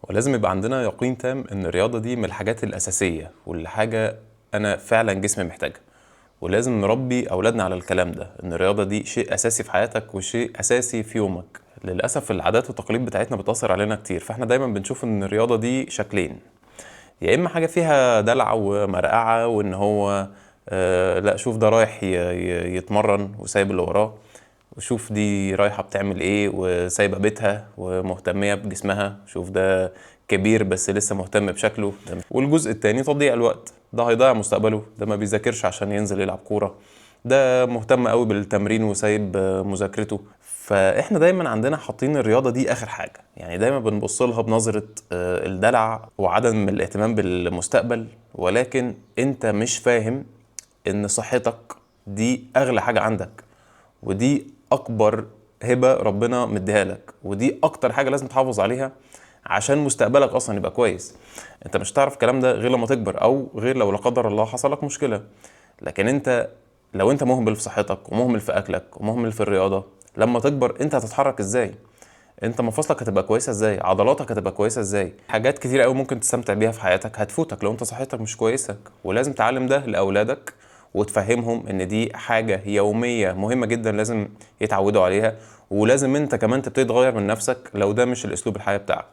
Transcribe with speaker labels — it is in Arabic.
Speaker 1: ولازم يبقى عندنا يقين تام ان الرياضة دي من الحاجات الأساسية واللي حاجة انا فعلا جسمي محتاجها. ولازم نربي اولادنا على الكلام ده، ان الرياضة دي شيء اساسي في حياتك وشيء اساسي في يومك. للأسف العادات والتقاليد بتاعتنا بتأثر علينا كتير، فاحنا دايما بنشوف ان الرياضة دي شكلين: يا اما حاجة فيها دلع ومرقعة وان هو لا شوف ده رايح يتمرن وسايب اللي وراه، وشوف دي رايحة بتعمل ايه وسايبة بيتها ومهتمية بجسمها، شوف ده كبير بس لسه مهتم بشكله. والجزء التاني تضييع الوقت، ده هيضيع مستقبله، ده ما بيذاكرش عشان ينزل يلعب كورة، ده مهتم قوي بالتمرين وسايب مذاكرته. فاحنا دايما عندنا حاطين الرياضة دي اخر حاجة، يعني دايما بنبص لها بنظرة الدلع وعدم الاهتمام بالمستقبل. ولكن انت مش فاهم ان صحتك دي اغلى حاجة عندك، ودي اكبر هبة ربنا مديها لك، ودي اكتر حاجة لازم تحافظ عليها عشان مستقبلك اصلا يبقى كويس. انت مش هتعرف الكلام ده غير لما تكبر، او غير لو لا قدر الله حصل لك مشكلة. لكن انت لو انت مهمل في صحتك ومهمل في اكلك ومهمل في الرياضة، لما تكبر انت هتتحرك ازاي؟ انت مفاصلك هتبقى كويسه ازاي؟ عضلاتك هتبقى كويسه ازاي؟ حاجات كتير قوي ممكن تستمتع بيها في حياتك هتفوتك لو انت صحتك مش كويسه. ولازم تعلم ده لاولادك وتفهمهم ان دي حاجه يوميه مهمه جدا لازم يتعودوا عليها. ولازم انت كمان تبتدي تغير من نفسك لو ده مش الاسلوب الحياه بتاعك.